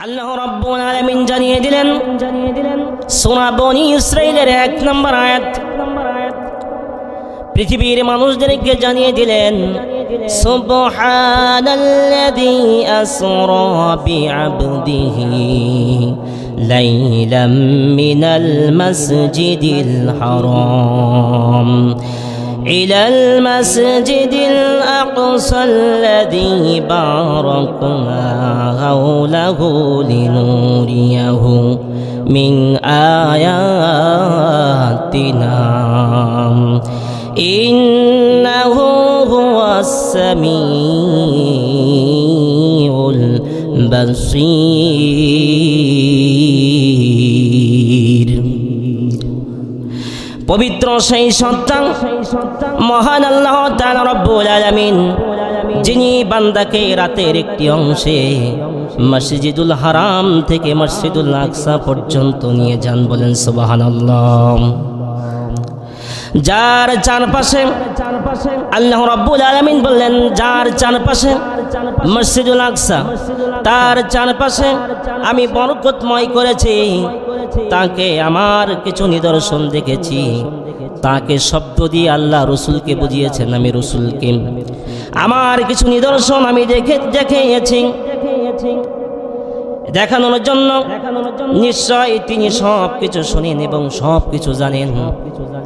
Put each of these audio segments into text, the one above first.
আল্লাহ রাব্বুল আলামিন জানিয়ে দিলেন সূরা বনী ইসরাঈলের 1 নম্বর আয়াত। পৃথিবীর মানুষদেরকে জানিয়ে দিলেন সুবহানাল্লাযী আসরা বিআবদিহি লাইলাম মিনাল মাসজিদিল হারাম ইলাল মাসজিদিল আকসাল্লাযী বারাকনা হাওলাহু লিনুরিয়াহু মিন আয়াতিনা ইন্নাহু হুয়াস সামিউল বাসীর। পবিত্র সেই সত্তা মহান আল্লাহ তাআলা রব্বুল আলামিন, যিনি বান্দাকে রাতের একটি অংশে মসজিদুল হারাম থেকে মসজিদুল আকসা পর্যন্ত নিয়ে যান, বলেন সুবহানাল্লাহ। যার চারপাশে আল্লাহ রাব্বুল আলামিন বললেন, যার চারপাশে মসজিদুল আকসা, তার চারপাশে আমি বরকতময় করেছি, তাকে আমার কিছু নিদর্শন দেখেছি। তাকে শব্দ দিয়ে আল্লাহ রসুলকে বুঝিয়েছেন, আমি রসুলকে আমার কিছু নিদর্শন আমি দেখিয়েছি দেখানোর জন্য। নিশ্চয় তিনি সব কিছু শোনেন এবং সব কিছু জানেন।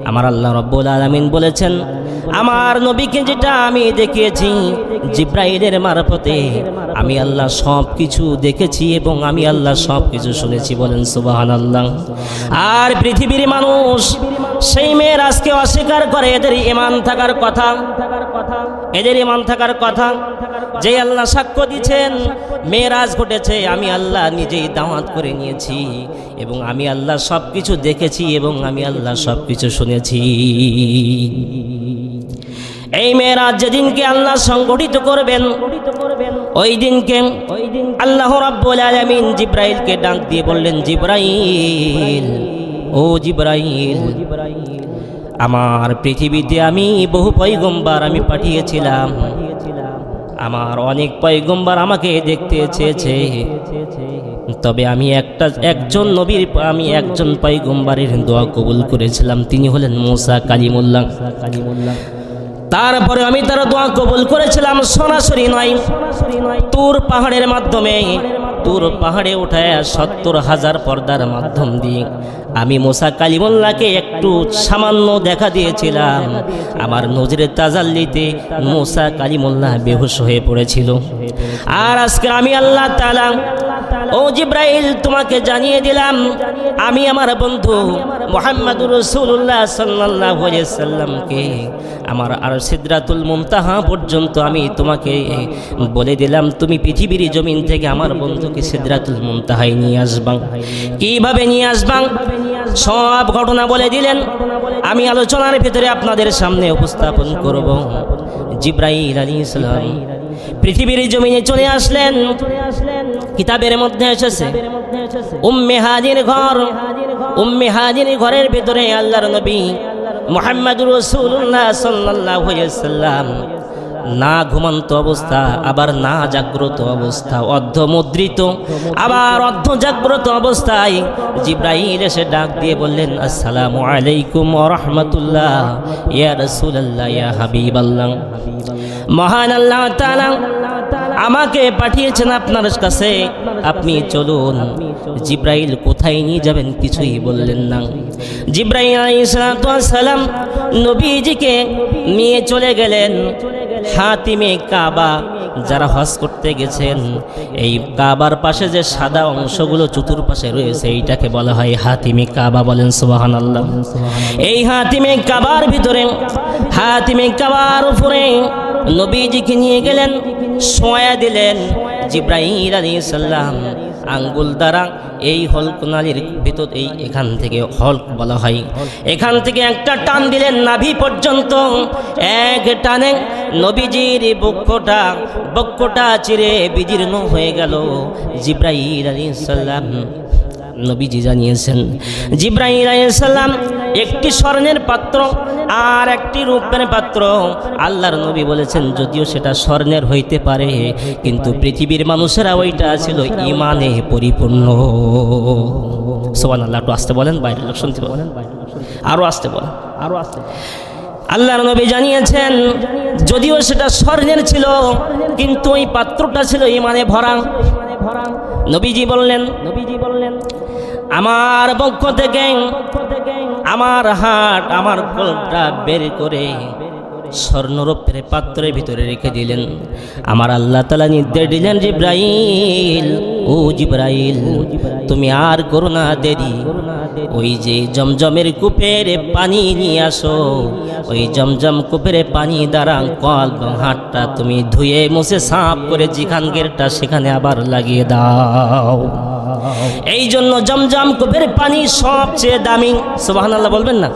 আমার আল্লাহ রাব্বুল আলামিন বলেছেন, আমার নবীকে যেটা আমি দেখিয়েছি জিব্রাইলের মারফতে, আমি আল্লাহ সব কিছু দেখেছি এবং আমি আল্লাহ সব কিছু শুনেছি, বলেন সুবহানাল্লাহ। আর পৃথিবীর মানুষ সেই মেরাজকে অস্বীকার করে। এদের ঈমান থাকার কথা, এদের ঈমান থাকার কথা যে আল্লাহ সাক্ষ্য দিচ্ছেন মেরাজ ঘটেছে, আমি আল্লাহ নিজেই দাওয়াত করে নিয়েছি এবং আমি আল্লাহ সব কিছু দেখেছি এবং আমি আল্লাহ সব কিছু শুনেছি। এই মেরাজ যেদিনকে আল্লাহ সংগঠিত করবেন, ওই দিনকে আল্লাহ রাব্বুল আলামিন জিব্রাইলকে ডাক দিয়ে বললেন, জিব্রাইল, ও জিব্রাইল, আমার পৃথিবীতে আমি বহু পয়গম্বর আমি পাঠিয়েছিলাম, আমার অনেক পয়গম্বর আমাকে দেখতে চেয়েছে, তবে আমি একজন পয়গম্বরের দোয়া কবুল করেছিলাম, তিনি হলেন মুসা কালিমুল্লাহ। তারপরে আমি তার দোয়া কবুল করেছিলাম সরাসরি নয়, তুর পাহাড়ের মাধ্যমে। তুর পাহাড়ে উঠায় ৭০,০০০ পর্দার মাধ্যম দিয়ে আমি মুসা কালিমুল্লাহকে একটু সামান্য দেখা দিয়েছিলাম। আমার নজরের তাজাল্লিতে মুসা কালিমুল্লাহ বেহুশ হয়ে পড়েছিল। আর আজকে আমি আল্লাহ তাআলা, ও জিব্রাইল, তোমাকে জানিয়ে দিলাম, আমি আমার বন্ধু মুহাম্মদুর রাসূলুল্লাহ সাল্লাল্লাহু আলাইহি সাল্লামকে আমার আর সিদরাতুল মুনতাহা পর্যন্ত আমি তোমাকে বলে দিলাম, তুমি পৃথিবীর জমিন থেকে আমার বন্ধুকে সিদরাতুল মুনতাহায় নিয়ে আসবা। কিভাবে নিয়ে আসবা সব ঘটনা বলে দিলেন। আমি আলোচনার ভিতরে আপনাদের সামনে উপস্থাপন করব। জিব্রাইল আলাইহিস সালাম পৃথিবীর জমিনে চলে আসলেন। কিতাবের মধ্যে এসেছে উম্মে হানির ঘর, উম্মে হানির ঘরের ভিতরে আল্লাহর নবী মুহাম্মদুর রাসূলুল্লাহ সাল্লাল্লাহু আলাইহি সাল্লাম না ঘুমন্ত অবস্থা, আবার না জাগ্রত অবস্থা, অর্ধমুদ্রিত আবার অর্ধ জাগ্রত অবস্থায় জিব্রাইল এসে ডাক দিয়ে বললেন, আসসালামু আলাইকুম ওয়া রাহমাতুল্লাহ ইয়া রাসূলুল্লাহ ইয়া হাবিবাল্লাহ। মহান আল্লাহ তাআলা আমাকে পাঠিয়েছেন আপনার কাছে, আপনি চলুন। জিব্রাইল কোথায় নিয়ে যাবেন কিছুই বললেন না। জিব্রাইল আলাইহিস সালাম নবীজিকে নিয়ে চলে গেলেন হাতিমে কাবা। যারা হজ করতে গেছেন, এই কাবার পাশে যে সাদা অংশগুলো চতুর্পাশে রয়েছে, এইটাকে বলা হয় হাতিমে কাবা, বলেন সুবহানাল্লাহ। এই হাতিমে কাবার ভিতরে, হাতিমে কাবার উপরে নবীজিকে নিয়ে গেলেন, শোয়া দিলেন। জিব্রাইল আলাইহিস সালাম আঙ্গুল দ্বারা এই হলকনালির ভিতর, এখান থেকে হলক বলা হয়, এখান থেকে একটা টান দিলেন নাভি পর্যন্ত। এক টানে নবীজির বক্ষটা চিরে বিদীর্ণ হয়ে গেল। জিব্রাইল আলাইহিস সালাম নবীজি জানিয়েছেন, জিব্রাইল আলাইহিস সালাম একটি স্বর্ণের পাত্র আর একটি রূপের পাত্র। আল্লাহর নবী বলেছেন যদিও সেটা স্বর্ণের হইতে পারে, কিন্তু পৃথিবীর মানুষেরা ওইটা ছিল ঈমানে পরিপূর্ণ। সুবহানাল্লাহ। একটু আসতে বলেন, বাইরের লোক শুনতে বলেন, আরো আসতে বলেন, আরো আসতে। আল্লাহর নবী জানিয়েছেন যদিও সেটা স্বর্ণের ছিল, কিন্তু ওই পাত্রটা ছিল ঈমানে ভরা। নবীজি বললেন আমার পক্ষ থেকে আমার হাত আমার কলটা বের করে স্বর্ণরূপের পাত্রের ভিতরে রেখে দিলেন। আমার আল্লাহ তাআলা নির্দেশ দিলেন, জিব্রাইল, ও জিব্রাইল, তুমি আর করো না দেরি, ওই যে জমজমের কূপের পানি নিয়ে আসো, ওই জমজম কূপের পানি দ্বারা কল হাতটা তুমি ধুয়ে মুছে সাফ করে যেখান গেরটা সেখানে আবার লাগিয়ে দাও। এই জন্য জমজম কূপের পানি সবচেয়ে দামি। সুবহানাল্লাহ বলবেন না?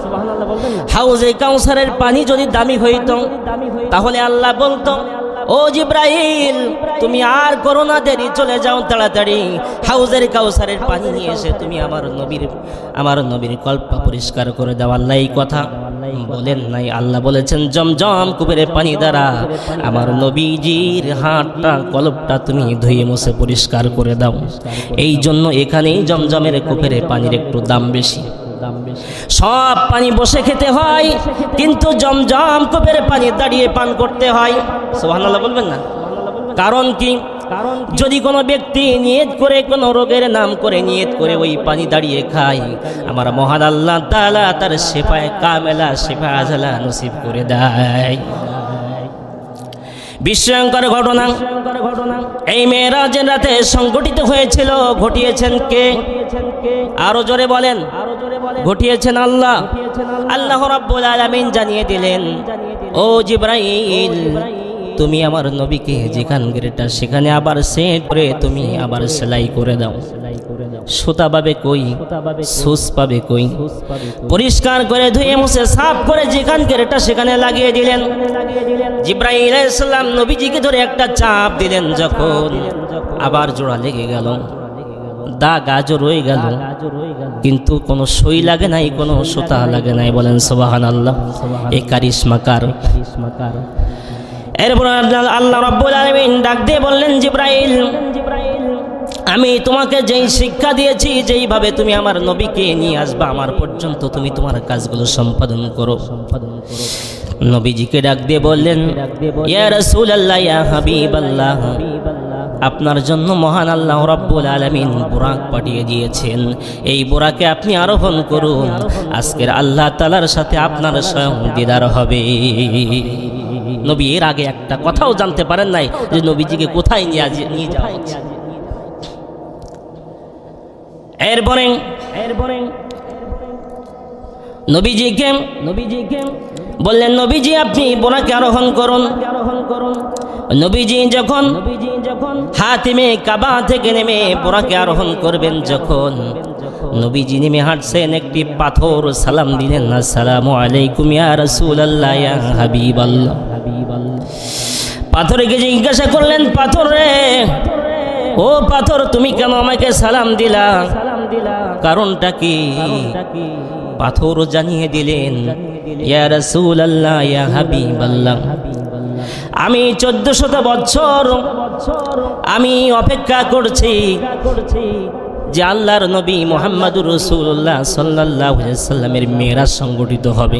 হাউজে কাউসারের পানি যদি দামি হইতো তাহলে আল্লাহ বলতো, ও জিব্রাইল, তুমি আর করো না দেরি, চলে যাও তাড়াতাড়ি হাউজের কাউসারের পানি নিয়ে এসে তুমি আমার নবীর কল্প পরিষ্কার করে দাও। আল্লাহ এই কথা বলেন নাই, আল্লাহ বলেছেন জমজম কূপের পানি দ্বারা আমার নবীজির হাতটা কলবটা তুমি ধুয়ে মুছে পরিষ্কার করে দাও। এই জন্য এখানেই জমজমের কূপের পানির একটু দাম বেশি। সব পানি বসে খেতে হয়, কিন্তু জমজম কূপের পানি দাঁড়িয়ে পান করতে হয়। সুবহানাল্লাহ বলবেন না? কারণ কি? যদি কোনো ব্যক্তি নিয়ত করে কোনো রোগের নাম করে নিয়ত করে ওই পানি দাঁড়িয়ে খায়, আমার মহান আল্লাহ তাআলা তার শিফায়ে কামেলা শিফা আজলা নসিব করে দেয়। বিস্ময়কর ঘটনা এই মেরাজের রাতে সংঘটিত হয়েছিল। ঘটিয়েছেন কে? আরো জোরে বলেন। ঘটিয়েছেন আল্লাহ। আল্লাহ রাব্বুল আলামিন জানিয়ে দিলেন, ও জিব্রাইল, তুমি আমার নবীকে যেখান গেরেটা সেখানে আবার সেট করে তুমি আবার সেলাই করে দাও। সুতা পাবে কই, সুস পাবে কই, পরিষ্কার করে ধুয়ে মুছে সাফ করে যেখান গেরেটা সেখানে লাগিয়ে দিলেন। জিব্রাইল আলাইহিস সালাম নবীজিকে ধরে একটা চাপ দিলেন, যখন আবার জোড়া লেগে গেল, দাগ আজও রয়ে গেল, কিন্তু কোনো সই লাগে নাই, কোনো সুতা লাগে নাই। বলেন সুবহানাল্লাহ। এই কারিশমা কার? এরপর আল্লাহ রাব্বুল আলামিন ডাক দিয়ে বললেন, জিব্রাইল, আমি তোমাকে যেই শিক্ষা দিয়েছি, যেইভাবে তুমি আমার নবীকে নিয়ে আসবা আমার পর্যন্ত, তুমি তোমার কাজগুলো সম্পাদন করো। নবীজিকে ডাক দিয়ে বললেন, ইয়া রাসূলুল্লাহ, ইয়া হাবিবাল্লাহ, আপনার জন্য মহান আল্লাহ রাব্বুল আলামিন বুরাক পাঠিয়ে দিয়েছেন। এই বুরাকে আপনি আরোহণ করুন, আজকের আল্লাহ তাআলার সাথে আপনার স্বয়ং দিদার হবে। নবী এর আগে একটা কথাও জানতে পারেন নাই যে নবীজিকে কোথায় নিয়ে যাওয়া হচ্ছে। এরপরে নবীজিকে বললেন, নবীজি আপনি বোরাকে আরোহণ করুন। নবীজি যখন হাতিমে কাবা থেকে নেমে বোরাকে আরোহণ করবেন, যখন নবীজি নেমে হাঁটছেন, একটি পাথর সালাম দিলেন, আসসালামু আলাইকুম ইয়া রাসূলুল্লাহ, ইয়া হাবিবাল্লাহ। পাথরকে জিজ্ঞাসা করলেন, পাথর রে, ও পাথর, তুমি কেন আমাকে সালাম দিলা? কারণটা কি? পাথর জানিয়ে দিলেন, ইয়া রাসূলুল্লাহ, ইয়া হাবিবাল্লাহ, আমি 1400 বছর আমি অপেক্ষা করছি যে আল্লাহর নবী মুহাম্মদুর রাসূলুল্লাহ সাল্লাল্লাহু আলাইহি ওয়াসাল্লামের মেরাজ সংগঠিত হবে।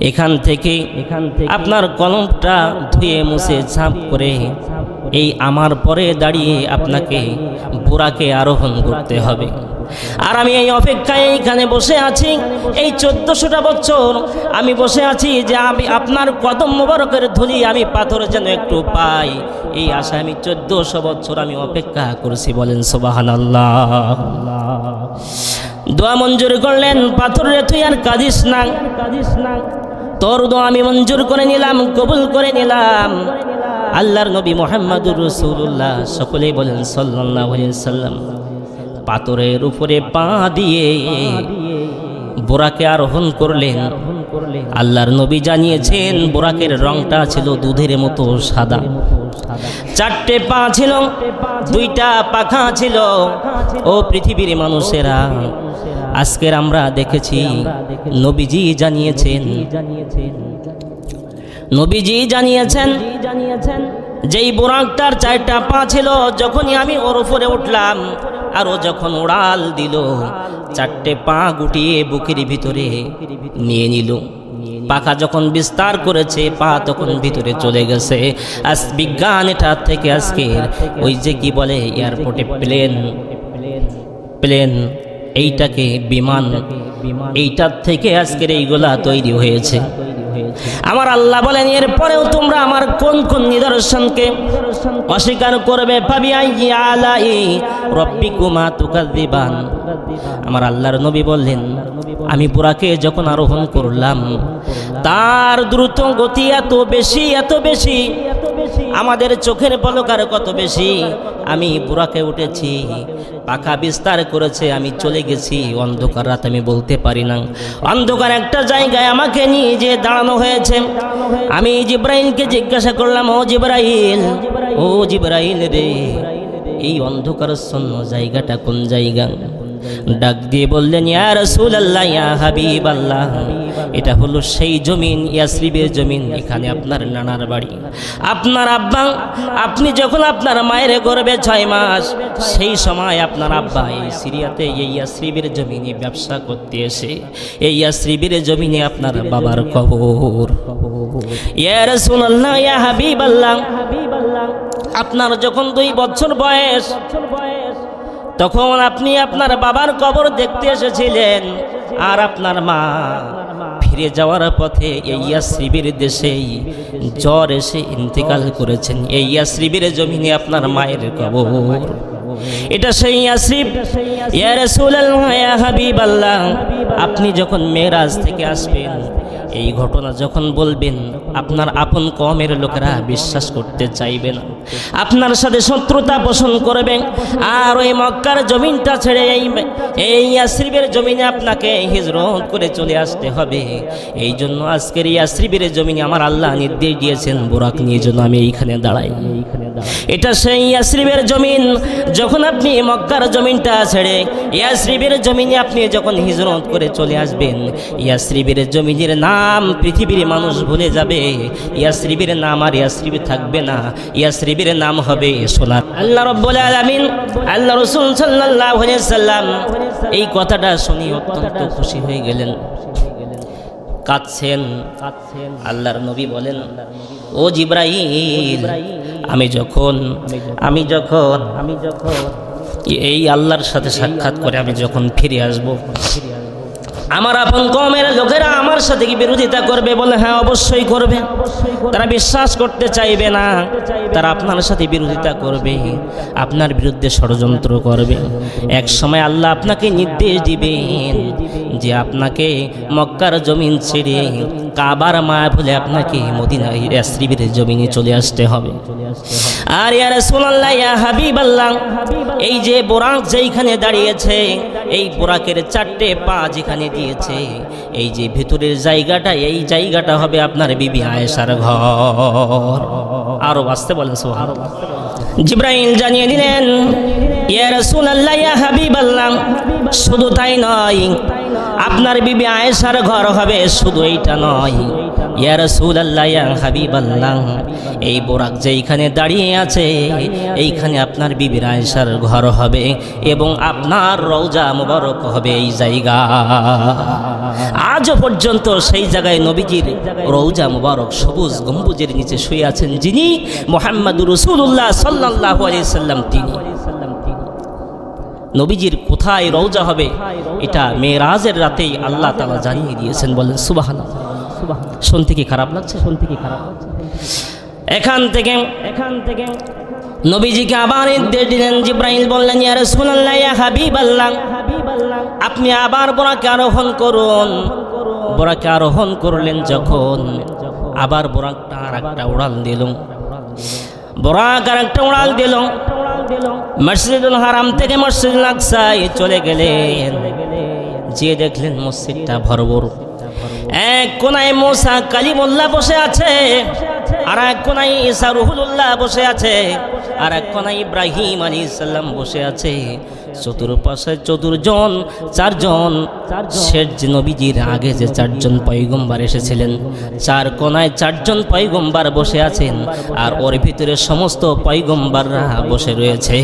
এখান থেকে আপনার কলমটা ধুয়ে মুছে ছাপ করে এই আমার পরে দাঁড়িয়ে আপনাকে বুরাকে আরোহণ করতে হবে। আর আমি এই অপেক্ষায় এইখানে বসে আছি, এই 1400টা বছর আমি বসে আছি যে আমি আপনার কদম মোবারকের ধুলি আমি পাথর যেন একটু পাই, এই আশায় আমি 1400 বছর আমি অপেক্ষা করছি। বলেন সুবহানাল্লাহ। দোয়া মঞ্জুর করলেন, পাথর রে তুই আর কাঁদিস না, তোর দোয়া আমি মঞ্জুর করে নিলাম, কবুল করে নিলাম। আল্লাহর নবী মুহাম্মদুর রাসূলুল্লাহ, সকলেই বলেন সাল্লাল্লাহু আলাইহি ওয়াসাল্লাম, পাথরের উপরে পা দিয়ে বোরাকে আরোহণ করলেন। আল্লাহর নবী জানিয়েছেন বোরাকের রংটা ছিল দুধের মতো সাদা, 4টে পা ছিল, 2টা পাখা ছিল। ও পৃথিবীর মানুষেরা, আজকের আমরা দেখেছি নবীজি জানিয়েছেন যেই বুরাকটার 4টা পা ছিল, যখনই আমি ওর উপরে উঠলাম আর ও যখন উড়াল দিল 4টে পা গুটিয়ে বুকের ভিতরে নিয়ে নিল। পাখা যখন বিস্তার করেছে পা তখন ভিতরে চলে গেছে। আজ বিজ্ঞান এটা থেকে আজকের ওই যে কি বলে এয়ারপোর্টে প্লেন এইটাকে বিমান, এইটার থেকে আজকের এইগুলা তৈরি হয়েছে। আমার আল্লাহ বলেন এরপরেও তোমরা আমার কোন কোন নিদর্শনকে অস্বীকার করবে? ফাবিআইয়ি আলাই রাব্বিকুমা তুকাযযিবান। আমার আল্লাহর নবী বললেন আমি বুরাকে যখন আরোহণ করলাম তার দ্রুত গতি এত বেশি আমাদের চোখের পলকার কত বেশি। আমি বুরাকে উঠেছি, পাখা বিস্তার করেছে, আমি চলে গেছি অন্ধকার রাত, আমি বলতে পারি না। অন্ধকার একটা জায়গায় আমাকে নিয়ে যে দাঁড়ানো হয়েছে। আমি জিবরাইলকে জিজ্ঞাসা করলাম, ও জিবরাইল রে, এই অন্ধকারাচ্ছন্ন জায়গাটা কোন জায়গা? ডাক দিয়ে বললেন ইয়া রাসূলুল্লাহ, ইয়া হাবিবাল্লাহ, এটা হলো সেই জমিন, ইয়াসরিবের জমিন। এখানে আপনার নানার বাড়ি। আপনার আব্বা, আপনি যখন আপনার মায়ের গর্ভে 6 মাস, সেই সময় আপনার আব্বা এই সিরিয়াতে এই ইয়াসরিবের জমিনে ব্যবসা করতে এসে এই ইয়াসরিবের জমিনে আপনার বাবার কবর। ইয়া রাসূলুল্লাহ, ইয়া হাবিবাল্লাহ, আপনার যখন 2 বছর বয়স তখন আপনি আপনার বাবার কবর দেখতে এসেছিলেন, আর আপনার মা ফিরে যাওয়ার পথে এই ইয়াসরিবের দেশেই জ্বর এসে ইন্তেকাল করেছেন। এই ইয়াসরিবের জমিনে আপনার মায়ের কবর। এটা সেই ইয়াসরিব। ইয়া রাসূলুল্লাহ, ইয়া হাবিবাল্লাহ, আপনি যখন মেরাজ থেকে আসবেন এই ঘটনা যখন বলবেন আপনার আপন কওমের লোকেরা বিশ্বাস করতে চাইবে না, আপনার সাথে শত্রুতা পোষণ করবে। আর ওই মক্কার জমিনটা ছেড়ে এই ইয়াসরিবের জমিনে আপনাকে হিজরত করে চলে আসতে হবে। এই জন্য আজকের ইয়াসরিবের জমিনে আমার আল্লাহ নির্দেশ দিয়েছেন বুরাক নিয়ে যেন আমি এইখানে দাঁড়াই। এটা সেই ইয়াসরিবের জমিন। যখন আপনি মক্কার জমিনটা ছেড়ে ইয়াসরিবের জমিনে আপনি যখন হিজরত করে চলে আসবেন, ইয়াসরিবের জমিনের নাম পৃথিবীর মানুষ ভুলে যাবে। ইয়াসরিবের নাম আর ইয়াসরিব থাকবে না, ইয়াসরিবের নাম হবে সোনার। আল্লাহ রাব্বুল আলামিন, আল্লাহ রাসূল সাল্লাল্লাহু আলাইহি সাল্লাম এই কথাটা শুনে অত্যন্ত খুশি হয়ে গেলেন, কাঁদছেন। আল্লাহর নবী বলেন, ও জিবরাইল, আমি যখন এই আল্লাহর সাথে সাক্ষাৎ করে আমি যখন ফিরে আসব, আমার আপন কওমের লোকেরা আমার সাথে কি বিরোধিতা করবে? বলে হ্যাঁ, অবশ্যই করবে। তারা বিশ্বাস করতে চাইবে না, তারা আপনার সাথে বিরোধিতা করবে, আপনার বিরুদ্ধে ষড়যন্ত্র করবে। এক সময় আল্লাহ আপনাকে নির্দেশ দিবেন যে আপনাকে মক্কার জমিন ছেড়ে কাবার মায়া ভুলে আপনাকে মদিনা ইয়াসরিবের জমিনে চলে আসতে হবে। আর ইয়া রাসূলুল্লাহ, ইয়া হাবিবাল্লাহ, এই যে বুরাক যেখানে দাঁড়িয়েছে, এই বুরাকের 4টে পা যেখানে দিয়েছে, এই যে ভিতরের জায়গাটা, এই জায়গাটা হবে আপনার বিবি আয়েশার ঘর। আরো আসতে বলেন সুবহানাল্লাহ। জিবরাইল জানিয়ে দিলেন, ইয়া রাসূলুল্লাহ, ইয়া হাবিবাল্লাহ, শুধু তাই নয়, আপনার বিবি আয়েশার ঘর হবে। শুধু এইটা নয়, ইয়া রাসূলুল্লাহ, ইয়া হাবিবাল্লাহ, এই বুরাক যেখানে দাঁড়িয়ে আছে এইখানে আপনার বিবি আয়েশার ঘর হবে এবং আপনার রওজা মুবারক হবে এই জায়গা। আজও পর্যন্ত সেই জায়গায় নবীজির রওজা মুবারক সবুজ গম্বুজের নিচে শুয়ে আছেন যিনি মুহাম্মদুর রাসূলুল্লাহ সাল্লাল্লাহু আলাইহি সাল্লাম। তিনি নবীজির কোথায় রওজা হবে এটা মেরাজের রাতেই আল্লাহ তাআলা জানিয়ে দিয়েছেন। বলেন সুবহানাল্লাহ। শুনতে কি খারাপ লাগছে? এখান থেকে নবীজিকে আবার নির্দেশ দিলেন। জিবরাইল বললেন, ইয়া রাসূলুল্লাহ, ইয়া হাবিবাল্লাহ, আপনি আবার বুরাকে আরোহণ করুন। বুরাকে আরোহণ করলেন যখন, আবার বুরাকটা আরেকটা উড়াল দিল। বুরাক আরেকটা উড়াল দিল। মসজিদুল হারাম থেকে মসজিদুল আকসায় চলে গেলেন। যে দেখলেন মসজিদটা ভরপুর। এক কোনায় মুসা কালিমুল্লাহ বসে আছে, আর এক কোনায় ঈসা রুহুল্লাহ বসে আছে, আর এক কোনায় ইব্রাহিম আলাইহিস সালাম বসে আছে। চতুর্পাশে চতুর্জন, চারজন শেষ নবীজির আগে যে চারজন পয়গম্বর এসেছিলেন, চার কোনায় চারজন পয়গম্বর বসে আছেন, আর ওর ভিতরে সমস্ত পয়গম্বররা বসে রয়েছে।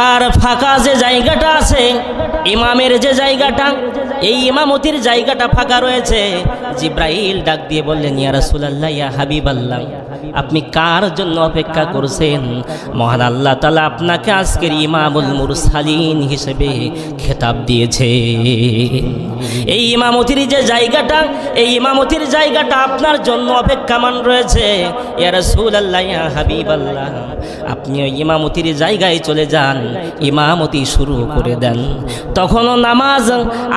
আর ফাঁকা যে জায়গাটা আছে, ইমামের যে জায়গাটা, এই ইমামতির জায়গাটা ফাঁকা রয়েছে। জিব্রাইল ডাক দিয়ে বললেন, ইয়া রাসূলুল্লাহ, ইয়া হাবিবাল্লাহ, আপনি কার জন্য অপেক্ষা করছেন? মহান আল্লাহ তাআলা আপনাকে আজকের ইমামুল মুরসালিন হিসেবে খেতাব দিয়েছে। এই ইমামতির যে জায়গাটা, এই ইমামতির জায়গাটা আপনার জন্য অপেক্ষামান রয়েছে। ইয়া রাসূলুল্লাহ, ইয়া হাবিবাল্লাহ, আপনি ওই ইমামতির জায়গায় চলে যান, ইমামতি শুরু করে দেন। তখনও নামাজ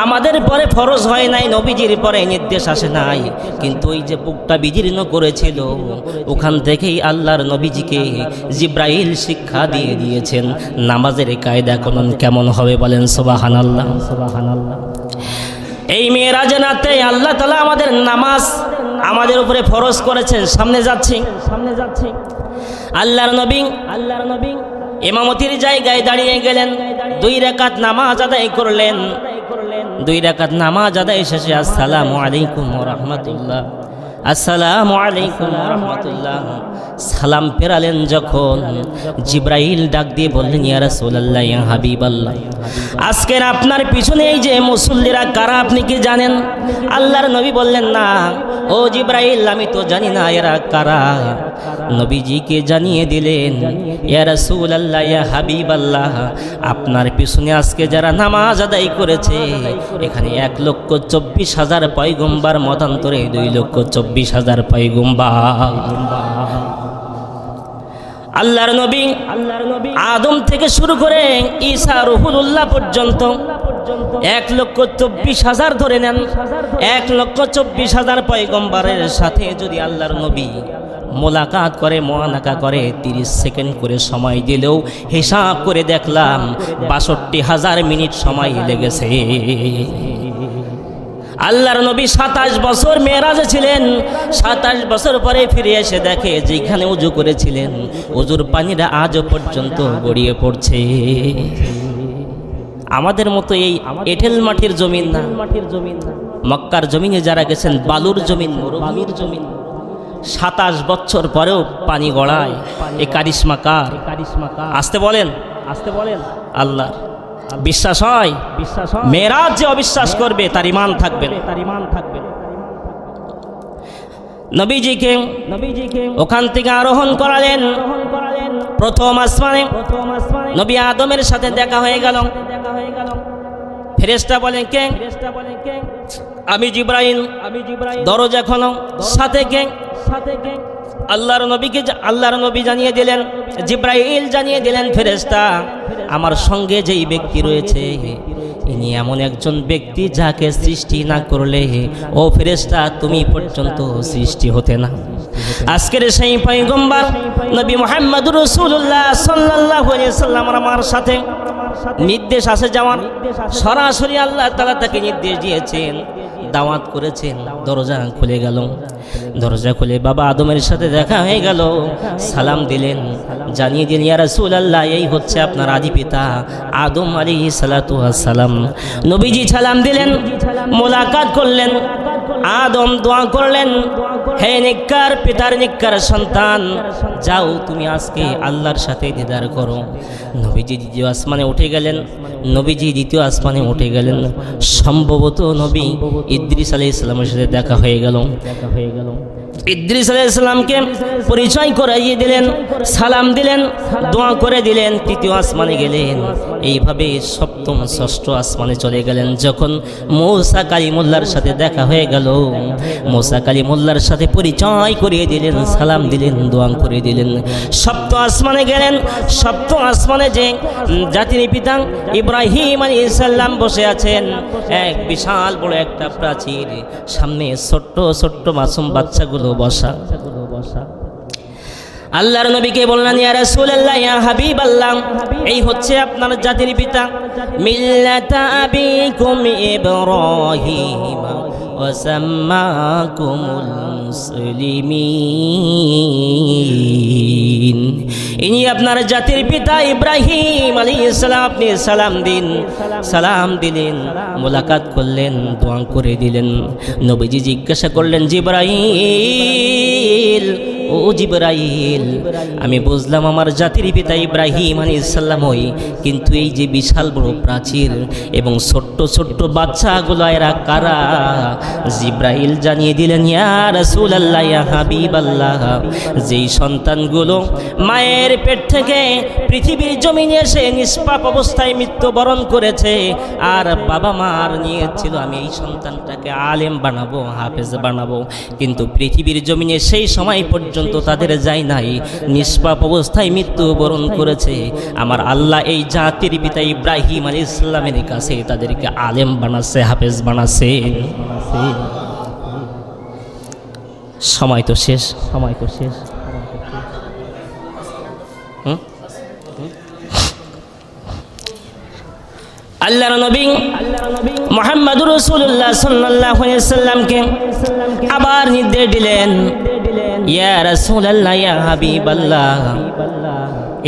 আমাদের পরে ফরজ হয় নাই, নবীজির পরে নির্দেশ আসে নাই, কিন্তু ওই যে বুকটা বিদীর্ণ করেছিল, ওখান থেকেই আল্লাহর নবীজিকে জিব্রাইল শিক্ষা দিয়ে দিয়েছেন নামাজের কায়দা কেমন হবে। বলেন সুবহানাল্লাহ, সুবহানাল্লাহ। এই মেরাজের রাতে আল্লাহ তাআলা আমাদের নামাজ আমাদের উপরে ফরজ করেছেন। সামনে যাচ্ছি, সামনে যাচ্ছি। আল্লাহর নবী ইমামতির জায়গায় দাঁড়িয়ে গেলেন, 2 রাকাত নামাজ আদায় করলেন। 2 রাকাত নামাজ আদায় শেষে আসসালামু আলাইকুম ওয়া রাহমাতুল্লাহ, আসসালামু আলাইকুম ওয়া রাহমাতুল্লাহ সালাম ফেরালেন যখন, জিব্রাইল ডাক দিয়ে বললেন, ইয়া রাসূলুল্লাহ, ইয়া হাবিবাল্লাহ, আজকের আপনার পিছনে এই যে মুসল্লিরা কারা আপনি কি জানেন? আল্লাহর নবী বললেন, না ও জিব্রাইল, আমি তো জানি না এরা কারা। নবীজিকে জানিয়ে দিলেন, ইয়া রাসূলুল্লাহ, ইয়া হাবিবাল্লাহ, আপনার পিছনে আজকে যারা নামাজ আদায় করেছে, এখানে 1,24,000 পয়গম্বর, মতান্তরে 2,24,000 পয়গম্বর। আল্লাহর নবী আদম থেকে শুরু করে ঈসা রুহুল্লাহ পর্যন্ত 1,24,000 ধরে নেন। 1,24,000 পয়গম্বরের সাথে যদি আল্লাহর নবী মোলাকাত করে, মুআনাকা করে, 30 সেকেন্ড করে সময় দিলেও হিসাব করে দেখলাম 62,000 মিনিট সময় লেগেছে। আল্লাহর নবী 27 বছর মেরাজে ছিলেন। 27 বছর পরে ফিরে এসে দেখে যেখানে উজু করেছিলেন, উজুর পানিটা আজও পর্যন্ত গড়িয়ে পড়ছে। আমাদের মতো এই এঁটেল মাটির জমিন না, মক্কার জমিনে যারা গেছেন বালুর জমিন, মরুভূমির জমিন, 27 বছর পরেও পানি গড়ায়। এই কারিশমা কার? আসতে বলেন, আসতে বলেন। আল্লাহ বিশ্বাস হয়, বিশ্বাস হয়। মেরাজ যে অবিশ্বাস করবে তার ঈমান থাকবে না, তার ঈমান থাকবে না। নবীজিকে ওখান থেকে আরোহণ করালেন প্রথম আসমানে। নবী আদমের সাথে দেখা হয়ে গেল। ফেরেশতা বলেন, কে? আমি জিব্রাইল। দরজা খোলো। সাথে কে? আল্লাহর নবী জানিয়ে দিলেন, জিব্রাইল জানিয়ে দিলেন, ফেরেশতা আমার সঙ্গে যেই ব্যক্তি রয়েছে ইনি এমন একজন ব্যক্তি যাকে সৃষ্টি না করলে ও ফেরেশতা তুমি পর্যন্ত সৃষ্টি হতে না। আজকের সেই পয়গম্বর নবী মুহাম্মদুর রাসূলুল্লাহ সাল্লাল্লাহু আলাইহি ওয়াসাল্লাম আমার সাথে নির্দেশ আছে যাওয়ার। সরাসরি আল্লাহ তাআলা তাকে নির্দেশ দিয়েছেন, দাওয়াত করেছেন। দরজা খুলে গেল। দরজা খুলে বাবা আদমের সাথে দেখা হয়ে গেল। সালাম দিলেন, জানিয়ে দিলেন, ইয়া রাসূলুল্লাহ, এই হচ্ছে আপনার আদি পিতা আদম আলাইহিস সালাতু ওয়াস সালাম। নবীজি সালাম দিলেন, মোলাকাত করলেন। আদম দোয়া করলেন, হে নিকার পিতার নিকার সন্তান, যাও তুমি আজকে আল্লাহর সাথে দিদার করো। নবীজি দ্বিতীয় আসমানে উঠে গেলেন। নবীজি দ্বিতীয় আসমানে উঠে গেলেন। সম্ভবত নবী ইদ্রিস আলাইহিস সালামের সাথে দেখা হয়ে গেল। ইদ্রিস আলাইহিস সালামকে পরিচয় করাইয়ে দিলেন, সালাম দিলেন, দোয়া করে দিলেন। তৃতীয় আসমানে গেলেন। এইভাবে সপ্তম ষষ্ঠ আসমানে চলে গেলেন। যখন মূসা কালিমুল্লাহর সাথে দেখা হয়ে গেল, মূসা কালিমুল্লাহর সাথে পরিচয় করিয়ে দিলেন, সালাম দিলেন, দোয়া করে দিলেন। সপ্তম আসমানে গেলেন। সপ্তম আসমানে যে জাতির পিতা ইব্রাহিম আলাইহিস সালাম বসে আছেন, এক বিশাল বড় একটা প্রাচীর, সামনে ছোট্ট ছোট্ট মাসুম বাচ্চাগুলো বসা। আল্লাহর নবীকে বললেন, ইয়া রাসূলুল্লাহ, ইয়া হাবিবাল্লাহ, এই হচ্ছে আপনার জাতির পিতা, মিল্লাতা আবিকুম ইব্রাহিম وسماكم المسلمين ইনি আপনার জাতির পিতা ইব্রাহিম আলাইহিস সালাম আপনি সালাম দিলেন মোলাকাত করলেন দোয়া করে দিলেন নবীজি জিজ্ঞাসা করলেন জিবরাইল ও জিবরাইল আমি বুঝলাম আমার জাতির পিতা ইব্রাহিম আলাইহিস সালাম হই কিন্তু এই যে বিশাল বড় প্রাচীর এবং ছোট্ট ছোট্ট বাচ্চাগুলো এরা কারা জিবরাইল জানিয়ে দিলেন ইয়া রাসূলুল্লাহ ইয়া হাবিবাল্লাহ যেই সন্তানগুলো মায়ের পেট থেকে পৃথিবীর জমিনে এসে নিষ্পাপ অবস্থায় মৃত্যুবরণ করেছে আর বাবা মার নিয়েছিল আমি এই সন্তানটাকে আলেম বানাবো হাফেজ বানাবো কিন্তু পৃথিবীর জমিনে সেই সময় পর্যন্ত তাদের যায় নাই নিষ্পাপ অবস্থায় মৃত্যুবরণ করেছে আমার আল্লাহ এই জাতির পিতা ইব্রাহিম আলাইহিস সালামের কাছে তাদেরকে আলেম বানাচ্ছে হাফেজ বানাচ্ছে সময় তো শেষ আল্লাহর নবী মুহাম্মদুর রাসূলুল্লাহ সাল্লাল্লাহু আলাইহি ওয়াসাল্লামকে আবার নির্দেশ দিলেন ইয়া রাসূলুল্লাহ ইয়া হাবিবাল্লাহ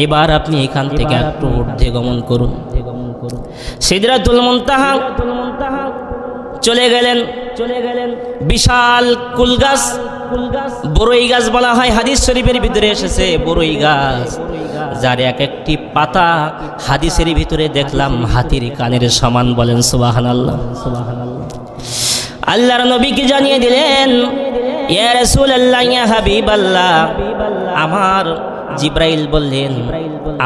এবার আপনি এখান থেকে একটু ঊর্ধ্বে গমন করুন সিদরাতুল মুনতাহা চলে গেলেন বিশাল কুলগাছ বড়ই গাছ বলা হয় হাদিস শরীফের ভিতরে এসেছে বড়ই গাছ যার এক একটি পাতা হাদিসের ভিতরে দেখলাম হাতির কানের সমান বলেন সুবহানাল্লাহ আল্লাহর নবীকে জানিয়ে দিলেন ইয়া রাসূলুল্লাহ ইয়া হাবিবাল্লাহ আমার জিবরাইল বললেন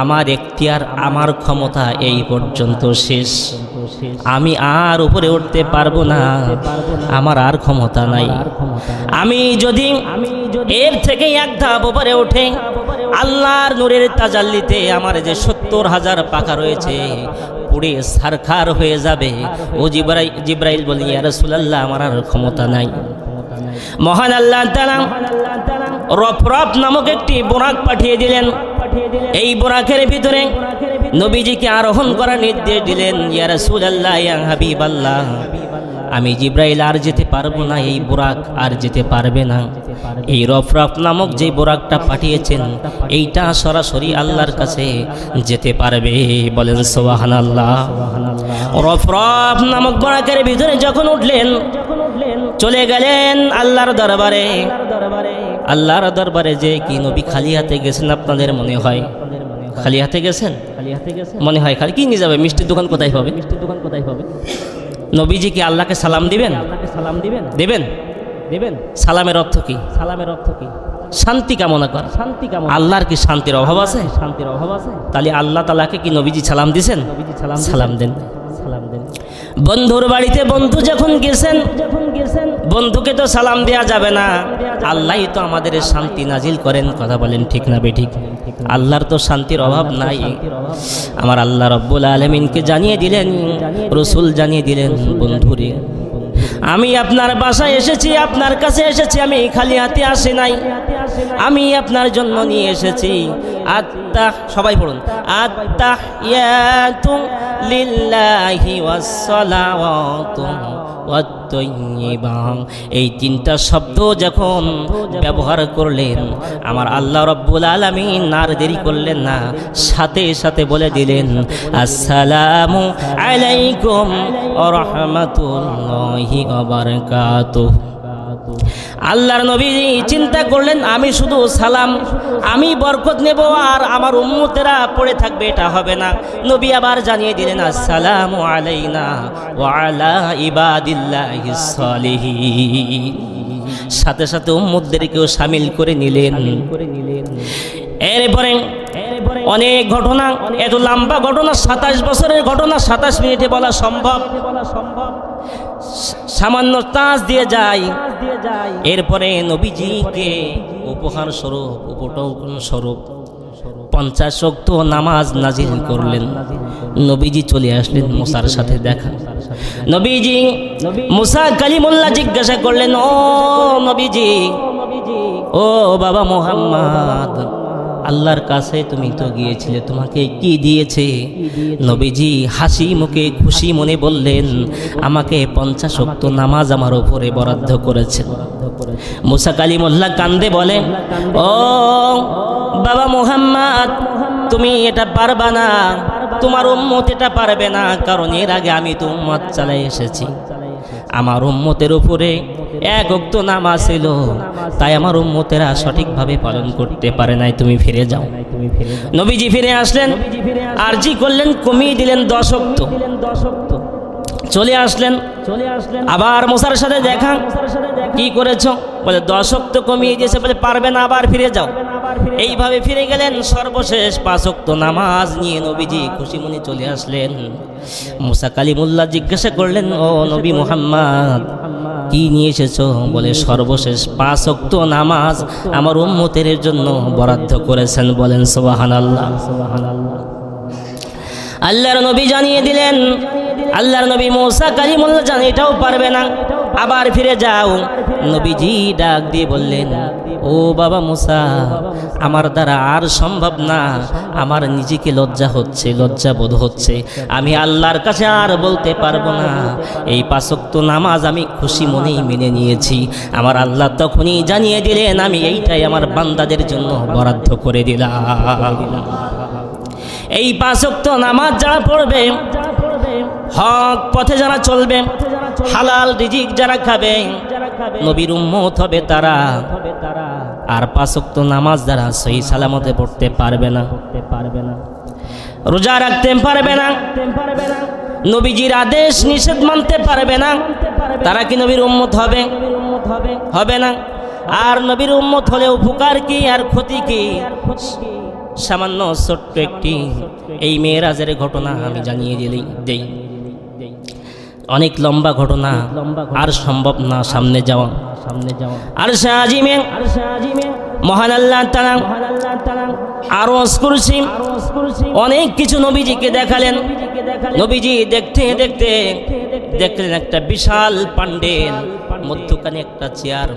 আমার এখতিয়ার আমার ক্ষমতা এই পর্যন্ত শেষ আমি আর উপরে উঠতে পারবো না আমার আর ক্ষমতা নাই আমি যদি এর থেকে এক ধাপ উপরে উঠে আল্লাহর নূরের তাজাল্লিতে আমার যে ৭০,০০০ পাখা রয়েছে পুড়ে ছারখার হয়ে যাবে ও জিবরাইল বলি ইয়া রাসূলুল্লাহ আমার আর ক্ষমতা নাই মহান আল্লাহ তাআলা রফরফ নামক একটি বোরাক পাঠিয়ে দিলেন এই বোরাকের ভিতরে নবীজিকে আরোহণ করার নির্দেশ দিলেন ইয়া রাসূলুল্লাহ ইয়া হাবিবাল্লাহ আমি জিবরাইল আর যেতে পারবো না এই বোরাক আর যেতে পারবে না এই রফরফ নামক যে বোরাকটা পাঠিয়েছেন এইটা সরাসরি আল্লাহর কাছে যেতে পারবে বলেন সুবহানাল্লাহ রফরফ নামক বোরাকের ভিতরে যখন উঠলেন চলে গেলেন আল্লাহর দরবারে যে কি নবী খালি হাতে গেছেন আপনাদের মনে হয় খালি হাতে গেছেন মনে হয় খালি কি নিয়ে যাবে মিষ্টির দোকান কোথায় পাবে নবীজি কি আল্লাহকে সালাম দিবেন দেবেন সালামের অর্থ কি শান্তি কামনা কর আল্লাহর কি শান্তির অভাব আছে তাহলে আল্লাহ তাআলাকে কি নবীজি সালাম দিবেন সালাম দেন বন্ধুর বাড়িতে বন্ধু যখন গেছেন বন্ধুকে তো সালাম দেয়া যাবে না আল্লাহই তো আমাদের শান্তি নাজিল করেন কথা বলেন ঠিক না বেঠিক আল্লাহর তো শান্তির অভাব নাই আমার আল্লাহ রব্বুল আলামিনকে জানিয়ে দিলেন রাসূল জানিয়ে দিলেন বন্ধুরে আমি আপনার বাসায় এসেছি আপনার কাছে এসেছি আমি খালি হাতে আসি নাই আমি আপনার জন্য নিয়ে এসেছি সবাই পড়ুন আত্তাহিয়াতু লিল্লাহি ওয়াস সালাওয়াতু ওয়াত তাইয়্যিবা এই তিনটা শব্দ যখন ব্যবহার করলেন আমার আল্লাহ রাব্বুল আলামিন আর দেরি করলেন না সাথে সাথে বলে দিলেন আসসালামু আলাইকুম ওয়া রাহমাতুল্লাহি ওয়া বারাকাতুহু আল্লাহর নবী চিন্তা করলেন আমি শুধু সালাম আমি বরকত নেব আর আমার উম্মতেরা পড়ে থাকবে এটা হবে না নবী আবার জানিয়ে দিলেন আসসালামু আলাইনা ওয়া আলা ইবাদিল্লাহিস সালিহিন সাথে সাথে উম্মতদেরকেও শামিল করে নিলেন এরপরে অনেক ঘটনা এত লম্বা ঘটনা ২৭ বছরের ঘটনা ২৭ মিনিটে বলা সম্ভব সামান্য তাজ দিয়ে যায় এরপরে নবীজিকে উপহার স্বরূপ উপটৌকন স্বরূপ 50 ওয়াক্ত নামাজ নাজিল করলেন নবীজি চলে আসলেন মুসার সাথে দেখা নবীজি মুসা কালিমুল্লাহ জিজ্ঞাসা করলেন ও নবীজি ও বাবা মুহাম্মদ আল্লাহর কাছে তুমি তো গিয়েছিলে, তোমাকে কি দিয়েছে? নবীজি হাসি মুখে খুশি মনে বললেন, আমাকে 50 ওয়াক্ত নামাজ আমার উপরে বরাদ্দ করেছেন। মুসা কালিমুল্লাহ কান্দে বলে, ও বাবা মুহাম্মদ, তুমি এটা পারবা না, তোমার উম্মত এটা পারবে না, কারণ এর আগে আমি তো উম্মত চালাই এসেছি। আমার উম্মতের উপরে 1 ওয়াক্ত নামাজ ছিল, তাই আমার উম্মতেরা সঠিকভাবে পালন করতে পারে নাই, তুমি ফিরে যাও। নবীজি ফিরে আসলেন, আরজি করলেন, কমিয়ে দিলেন 10 ওয়াক্ত। চলে আসলেন, আবার মুসার সাথে দেখা, কি করেছ? বলে 10 ওয়াক্ত কমিয়ে দিয়েছে, বলে পারবে না, আবার ফিরে যাও। এইভাবে ফিরে গেলেন, সর্বশেষ 5 ওয়াক্ত নামাজ নিয়ে নবীজি খুশি মনে চলে আসলেন। মুসা কালিমুল্লাহ জিজ্ঞাসা করলেন, ও নবী মুহাম্মদ, কি নিয়ে এসেছো? বলে সর্বশেষ 5 ওয়াক্ত নামাজ আমার উম্মতের জন্য বরাদ্দ করেছেন। বলেন সুবহানাল্লাহ। আল্লাহর নবী জানিয়ে দিলেন, আল্লাহর নবী মুসা কালিমুল্লাহ জানে এটাও পারবে না, আবার ফিরে যাও। নবীজি ডাক দিয়ে বললেন, ও বাবা মুসা, আমার দ্বারা আর সম্ভব না, আমার নিজেকে লজ্জা হচ্ছে, লজ্জা বোধ হচ্ছে, আমি আল্লাহর কাছে আর বলতে পারবো না। এই 5 ওয়াক্ত নামাজ আমি খুশি মনেই মেনে নিয়েছি। আমার আল্লাহ তখনই জানিয়ে দিলেন, আমি এইটাই আমার বান্দাদের জন্য বরাদ্দ করে দিলাম। এই 5 ওয়াক্ত নামাজ যারা পড়বে, হক পথে যারা চলবে, হালাল রিজিক যারা খাবে, নবীর উম্মত হবে তারা। আর 5 ওয়াক্ত নামাজ যারা সহি সালামতে পড়তে পারবে না, রোজা রাখতে পারবে না, নবীজির আদেশ নিষেধ মানতে পারবে না, তারা কি নবীর উম্মত হবে? হবে না। আর নবীর উম্মত হলে উপকার কি আর ক্ষতি কি? সামান্য ছোট্ট একটি এই মেরাজের ঘটনা আমি জানিয়ে দেই। অনেক লম্বা ঘটনা, আর সম্ভব না সামনে যাওয়া। আরশে আজিমে মহান আল্লাহ তাআলা আরশ কুরসি অনেক কিছু নবীজিকে দেখালেন। নবীজি দেখতে দেখতে দেখলেন একটা বিশাল পান্ডেল, মধ্যখানে একটা চেয়ার,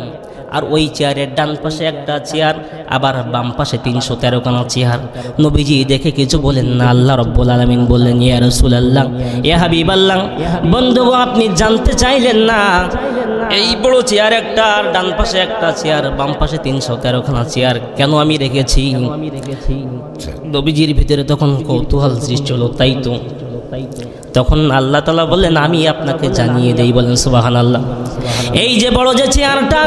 আর ওই চেয়ারের ডান পাশে একটা চেয়ার, আবার বাম পাশে 313 খানা চেয়ার। নবীজি দেখে কিছু বলেন না। আল্লাহ রাব্বুল আলামিন বললেন, ইয়া রাসূলুল্লাহ, ইয়া হাবিবাল্লাহ, বন্ধু আপনি জানতে চাইলেন না এই বড় চেয়ার একটা, আর ডান পাশে একটা চেয়ার, বাম পাশে 313 খানা চেয়ার কেন আমি রেখেছি? নবীজির ভিতরে তখন কৌতূহল সৃষ্টি হলো, তাই তো। তখন আল্লাহ তাআলা বললেন, আমি আপনাকে জানিয়ে দেই। বলেন সুবহানাল্লাহ। এই যে বড় যে চেয়ারটা,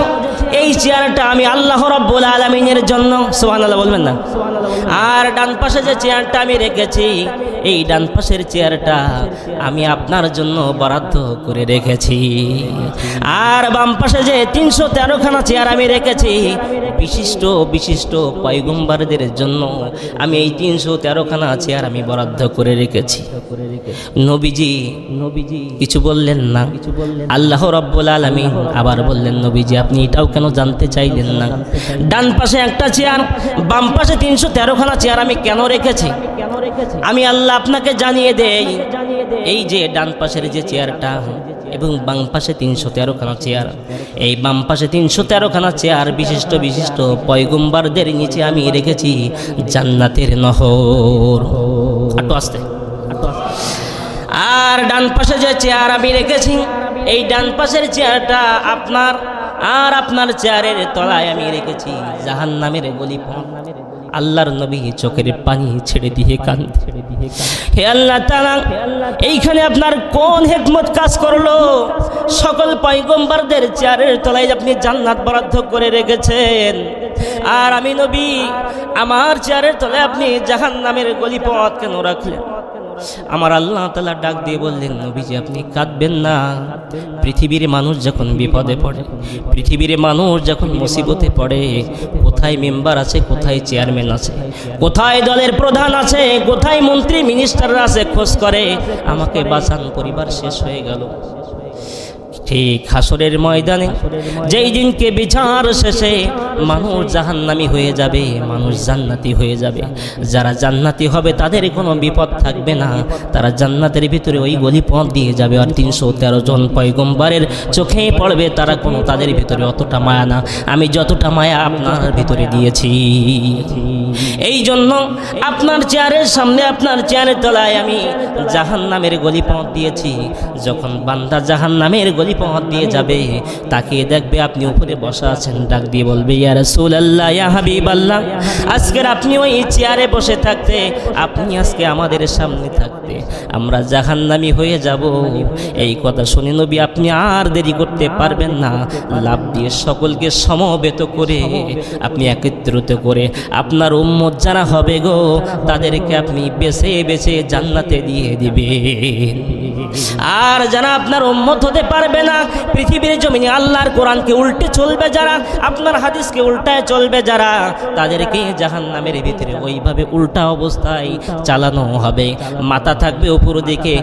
এই চেয়ারটা আমি আল্লাহ রাব্বুল আলামিনের জন্য, সুবহানাল্লাহ বলবেন না। আর ডান পাশে যে চেয়ারটা আমি রেখেছি, এই ডান পাশের চেয়ারটা আমি আপনার জন্য বরাদ্দ করে রেখেছি। আর বাম পাশে যে 313 খানা চেয়ার আমি রেখেছি, বিশিষ্ট বিশিষ্ট পয়গম্বরদের জন্য আমি এই 313 খানা চেয়ার আমি বরাদ্দ করে রেখেছি। নবীজি কিছু বললেন না। আল্লাহ রাব্বুল আলামিন আবার বললেন, নবীজি আপনি এটাও কেন জানতে চাইলেন না? ডান পাশে একটা চেয়ার, বাম পাশে 313 খানা চেয়ার আমি কেন রেখেছি? আমি আল্লাহ আপনাকে জানিয়ে দেই, এই যে ডান পাশের যে চেয়ারটা এবং বাম পাশে 313 খানা চেয়ার, এই বাম পাশে 313 খানা চেয়ার বিশিষ্ট বিশিষ্ট পয়গম্বরদের নিচে আমি রেখেছি জান্নাতের নহর। একটু আস্তে। আর ডান পাশে যে চেয়ার আমি রেখেছি, এই ডান পাশের চেয়ারটা আপনার, আর আপনার চেয়ারের তলায় আমি রেখেছি জাহান্নামের গলিপথ। আল্লাহর নবী চোখের পানি ছেড়ে দিয়ে কাঁদে, হে আল্লাহ তাআলা, এইখানে আপনার কোন হিকমত কাজ করলো? সকল পয়গম্বরদের চেয়ারের তলায় আপনি জান্নাত বরাদ্দ করে রেখেছেন, আর আমি নবী আমার চেয়ারের তলায় আপনি জাহান্নামের গলিপথ কেন রাখলেন? আমার আল্লাহ তাআলা ডাক দিয়ে বললেন, নবীজি আপনি কাঁদবেন না। পৃথিবীর মানুষ যখন বিপদে পড়ে, পৃথিবীর মানুষ যখন মুসিবতে পড়ে, কোথায় মেম্বার আছে, কোথায় চেয়ারম্যান আছে, কোথায় দলের প্রধান আছে, কোথায় মন্ত্রী মিনিস্টাররা আছে, খোঁজ করে আমাকে বাঁচান, পরিবার শেষ হয়ে গেল। ঠিক হাসরের ময়দানে যেই দিনকে বিচার শেষে মানুষ জাহান্নামী হয়ে যাবে, মানুষ জান্নাতি হয়ে যাবে। যারা জান্নাতি হবে তাদের কোনো বিপদ থাকবে না, তারা জান্নাতের ভিতরে ওই গলিপথ দিয়ে যাবে। আর 313 জন পয়গম্বরের চোখে পড়বে, তারা কোনো তাদের ভিতরে অতটা মায়া না, আমি যতটা মায়া আপনার ভিতরে দিয়েছি। এই জন্য আপনার চেয়ারের সামনে, আপনার চেয়ারের তলায় আমি জাহান্নামের গলিপথ দিয়েছি। যখন বান্দা জাহান্নামের গলিপথ দিয়ে যাবে, তাকে দেখবে আপনি উপরে বসা আছেন, ডাক দিয়ে বলবে, ইয়া রাসূলুল্লাহ, ইয়া হাবিবাল্লাহ, আজকের আপনি ওই চেয়ারে বসে থাকতে, আপনি আজকে আমাদের সামনে থাকতে আমরা জাহান্নামী হয়ে যাব। এই কথা শুনে নবী আপনি আর দেরি করতে পারবেন না, লাভ দিয়ে সকলকে সমবেত করে আপনি একত্রিত করে আপনার উম্মত যারা হবে গো, তাদেরকে আপনি বেছে বেছে জান্নাতে দিয়ে দিবেন। আর যারা আপনার উম্মত হতে পারবে না, পৃথিবীর জমিনে আল্লাহর কোরআনকে উল্টে চলবে যারা, আপনার হাদিসকে উল্টায় চলবে যারা, তাদেরকে জাহান্নামের ভিতরে ওইভাবে উল্টা অবস্থায় চালানো হবে। মাথা থাকবে উপর দিকে,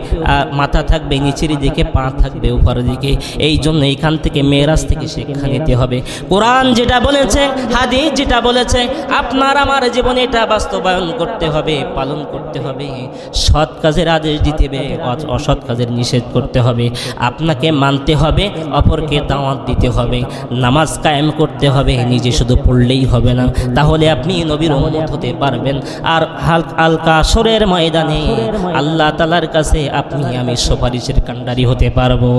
মাথা থাকবে নিচের দিকে, পা থাকবে উপর দিকে। এই জন্য এইখান থেকে মেরাজ থেকে শিক্ষা নিতে হবে। কোরআন যেটা বলেছে, হাদিস যেটা বলেছে, আপনার আমার জীবনে এটা বাস্তবায়ন করতে হবে, পালন করতে হবে। সৎ কাজের আদেশ দিতে হবে, অসৎ কাজের নিষেধ করতে হবে। আপনাকে মানতে হবে, অপরকে দাওয়াত দিতে হবে। নামাজ কায়েম করতে হবে, নিজে শুধু পড়লেই হবে না, তাহলে আপনি নবীর উম্মত হতে পারবেন। আর আল কাসরের ময়দানে আল্লাহ তাআলার কাছে আপনি আমি সুপারিশের কাণ্ডারি হতে পারবো।